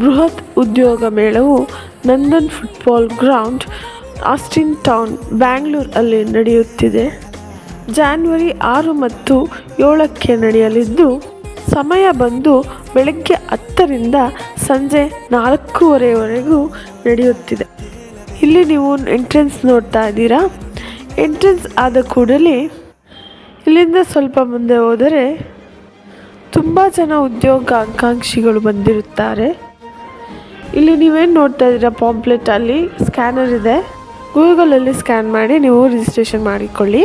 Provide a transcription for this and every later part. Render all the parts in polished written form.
ಬೃಹತ್ ಉದ್ಯೋಗ ಮೇಳವು Nandan football ground, Austin town, ಬ್ಯಾಂಗ್ಳೂರಲ್ಲಿ ನಡೆಯುತ್ತಿದೆ. ಜಾನ್ವರಿ 6 ಮತ್ತು 7ಕ್ಕೆ ನಡೆಯಲಿದ್ದು, ಸಮಯ ಬಂದು ಬೆಳಗ್ಗೆ 10ರಿಂದ ಸಂಜೆ 4:30ವರೆಗೂ ನಡೆಯುತ್ತಿದೆ. ಇಲ್ಲಿ ನೀವು ಎಂಟ್ರೆನ್ಸ್ ನೋಡ್ತಾ ಇದ್ದೀರಾ. ಎಂಟ್ರೆನ್ಸ್ ಆದ ಕೂಡಲೇ ಇಲ್ಲಿಂದ ಸ್ವಲ್ಪ ಮುಂದೆ ಹೋದರೆ ತುಂಬ ಜನ ಉದ್ಯೋಗಾಕಾಂಕ್ಷಿಗಳು ಬಂದಿರುತ್ತಾರೆ. ಇಲ್ಲಿ ನೀವೇನು ನೋಡ್ತಾ ಇದ್ದೀರಾ, ಪಾಂಪ್ಲೆಟ್ ಅಲ್ಲಿ ಸ್ಕ್ಯಾನರ್ ಇದೆ. ಗೂಗಲಲ್ಲಿ ಸ್ಕ್ಯಾನ್ ಮಾಡಿ ನೀವು ರಿಜಿಸ್ಟ್ರೇಷನ್ ಮಾಡಿಕೊಳ್ಳಿ.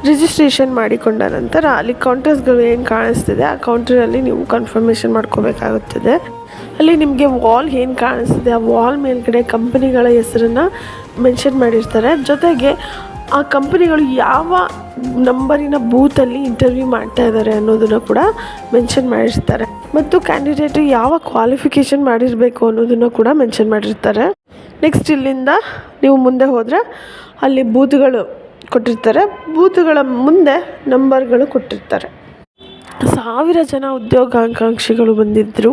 ರಿಜಿಸ್ಟ್ರೇಷನ್ ಮಾಡಿಕೊಂಡ ನಂತರ ಅಲ್ಲಿ ಕೌಂಟರ್ಸ್ಗಳು ಏನು ಕಾಣಿಸ್ತಿದೆ ಆ ಕೌಂಟರಲ್ಲಿ ನೀವು ಕನ್ಫರ್ಮೇಷನ್ ಮಾಡ್ಕೋಬೇಕಾಗುತ್ತದೆ. ಅಲ್ಲಿ ನಿಮಗೆ ವಾಲ್ ಏನು ಕಾಣಿಸ್ತಿದೆ ಆ ವಾಲ್ ಮೇಲ್ಗಡೆ ಕಂಪನಿಗಳ ಹೆಸರನ್ನು ಮೆನ್ಷನ್ ಮಾಡಿರ್ತಾರೆ. ಜೊತೆಗೆ ಆ ಕಂಪನಿಗಳು ಯಾವ ನಂಬರಿನ ಬೂತಲ್ಲಿ ಇಂಟರ್ವ್ಯೂ ಮಾಡ್ತಾ ಇದ್ದಾರೆ ಅನ್ನೋದನ್ನು ಕೂಡ ಮೆನ್ಷನ್ ಮಾಡಿರ್ತಾರೆ. ಮತ್ತು ಕ್ಯಾಂಡಿಡೇಟ್ ಯಾವ ಕ್ವಾಲಿಫಿಕೇಷನ್ ಮಾಡಿರಬೇಕು ಅನ್ನೋದನ್ನು ಕೂಡ ಮೆನ್ಷನ್ ಮಾಡಿರ್ತಾರೆ. ನೆಕ್ಸ್ಟ್ ಇಲ್ಲಿಂದ ನೀವು ಮುಂದೆ ಹೋದರೆ ಅಲ್ಲಿ ಬೂತ್ಗಳು ಕೊಟ್ಟಿರ್ತಾರೆ. ಬೂತ್ಗಳ ಮುಂದೆ ನಂಬರ್ಗಳು ಕೊಟ್ಟಿರ್ತಾರೆ. 1000 ಜನ ಉದ್ಯೋಗಾಕಾಂಕ್ಷಿಗಳು ಬಂದಿದ್ದರು.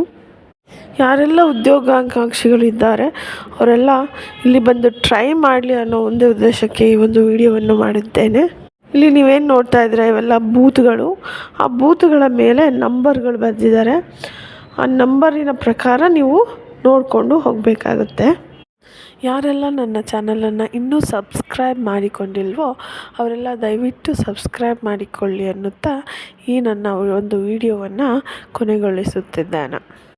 ಯಾರೆಲ್ಲ ಉದ್ಯೋಗಾಕಾಂಕ್ಷಿಗಳು ಇದ್ದಾರೆ ಅವರೆಲ್ಲ ಇಲ್ಲಿ ಬಂದು ಟ್ರೈ ಮಾಡಲಿ ಅನ್ನೋ ಒಂದೇ ಉದ್ದೇಶಕ್ಕೆ ಈ ಒಂದು ವಿಡಿಯೋವನ್ನು ಮಾಡಿದ್ದೇನೆ. ಇಲ್ಲಿ ನೀವೇನು ನೋಡ್ತಾ ಇದ್ದೀರಾ ಇವೆಲ್ಲ ಬೂತ್ಗಳು. ಆ ಬೂತ್ಗಳ ಮೇಲೆ ನಂಬರ್ಗಳು ಬರೆದಿದ್ದಾರೆ. ಆ ನಂಬರಿನ ಪ್ರಕಾರ ನೀವು ನೋಡಿಕೊಂಡು ಹೋಗಬೇಕಾಗುತ್ತೆ. ಯಾರೆಲ್ಲ ನನ್ನ ಚಾನಲನ್ನು ಇನ್ನೂ ಸಬ್ಸ್ಕ್ರೈಬ್ ಮಾಡಿಕೊಂಡಿಲ್ವೋ ಅವರೆಲ್ಲ ದಯವಿಟ್ಟು ಸಬ್ಸ್ಕ್ರೈಬ್ ಮಾಡಿಕೊಳ್ಳಿ ಅನ್ನುತ್ತಾ ಈ ನನ್ನ ಒಂದು ವಿಡಿಯೋವನ್ನು ಕೊನೆಗೊಳಿಸುತ್ತಿದ್ದೇನೆ.